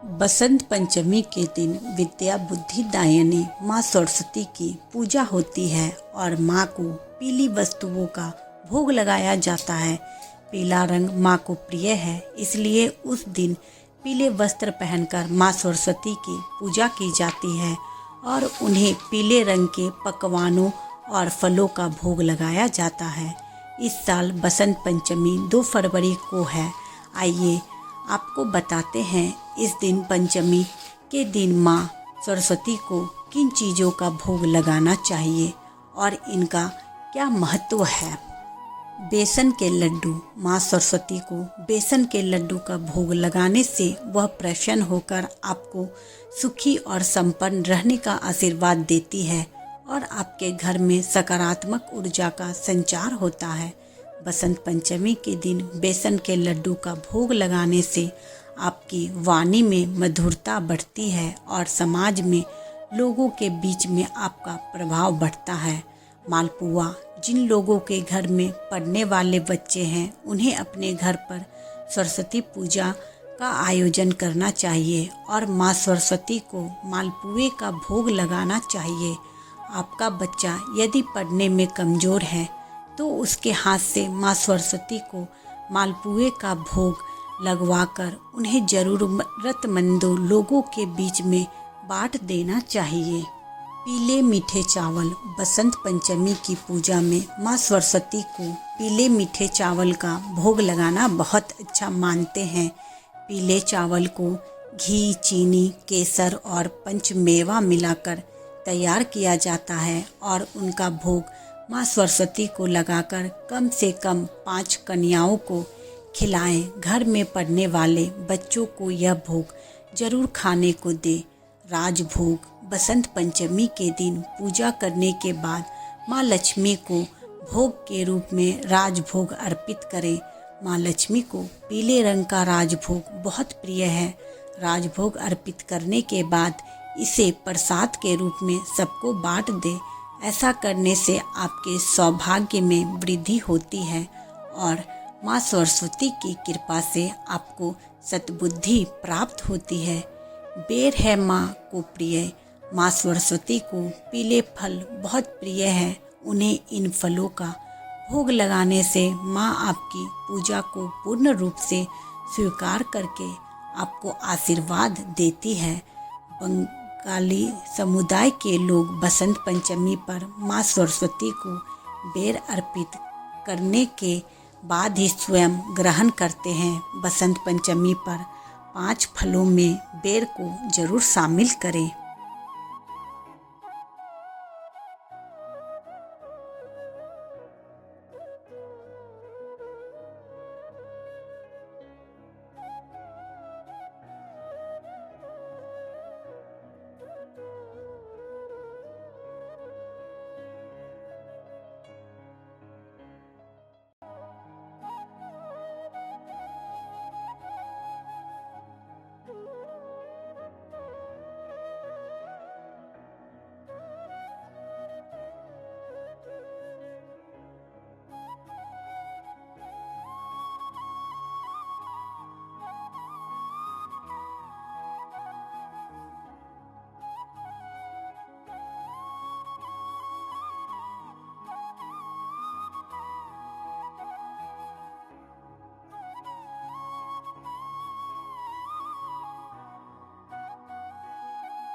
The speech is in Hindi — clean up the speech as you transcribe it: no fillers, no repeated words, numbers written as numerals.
बसंत पंचमी के दिन विद्या बुद्धि दायिनी माँ सरस्वती की पूजा होती है और माँ को पीली वस्तुओं का भोग लगाया जाता है। पीला रंग माँ को प्रिय है, इसलिए उस दिन पीले वस्त्र पहनकर माँ सरस्वती की पूजा की जाती है और उन्हें पीले रंग के पकवानों और फलों का भोग लगाया जाता है। इस साल बसंत पंचमी 2 फरवरी को है। आइए आपको बताते हैं इस दिन पंचमी के दिन माँ सरस्वती को किन चीज़ों का भोग लगाना चाहिए और इनका क्या महत्व है। बेसन के लड्डू। माँ सरस्वती को बेसन के लड्डू का भोग लगाने से वह प्रसन्न होकर आपको सुखी और संपन्न रहने का आशीर्वाद देती है और आपके घर में सकारात्मक ऊर्जा का संचार होता है। बसंत पंचमी के दिन बेसन के लड्डू का भोग लगाने से आपकी वाणी में मधुरता बढ़ती है और समाज में लोगों के बीच में आपका प्रभाव बढ़ता है। मालपुआ। जिन लोगों के घर में पढ़ने वाले बच्चे हैं उन्हें अपने घर पर सरस्वती पूजा का आयोजन करना चाहिए और माँ सरस्वती को मालपुए का भोग लगाना चाहिए। आपका बच्चा यदि पढ़ने में कमज़ोर है तो उसके हाथ से माँ सरस्वती को मालपुए का भोग लगवाकर उन्हें ज़रूरतमंदों लोगों के बीच में बांट देना चाहिए। पीले मीठे चावल। बसंत पंचमी की पूजा में माँ सरस्वती को पीले मीठे चावल का भोग लगाना बहुत अच्छा मानते हैं। पीले चावल को घी, चीनी, केसर और पंचमेवा मिलाकर तैयार किया जाता है और उनका भोग माँ सरस्वती को लगाकर कम से कम 5 कन्याओं को खिलाएं। घर में पढ़ने वाले बच्चों को यह भोग जरूर खाने को दे। राजभोग। बसंत पंचमी के दिन पूजा करने के बाद माँ लक्ष्मी को भोग के रूप में राजभोग अर्पित करें। माँ लक्ष्मी को पीले रंग का राजभोग बहुत प्रिय है। राजभोग अर्पित करने के बाद इसे प्रसाद के रूप में सबको बांट दे। ऐसा करने से आपके सौभाग्य में वृद्धि होती है और माँ सरस्वती की कृपा से आपको सद्बुद्धि प्राप्त होती है। बेर है माँ को प्रिय। माँ सरस्वती को पीले फल बहुत प्रिय है। उन्हें इन फलों का भोग लगाने से माँ आपकी पूजा को पूर्ण रूप से स्वीकार करके आपको आशीर्वाद देती है। बंगाली समुदाय के लोग बसंत पंचमी पर माँ सरस्वती को बेर अर्पित करने के बाद ही स्वयं ग्रहण करते हैं। बसंत पंचमी पर 5 फलों में बेर को जरूर शामिल करें।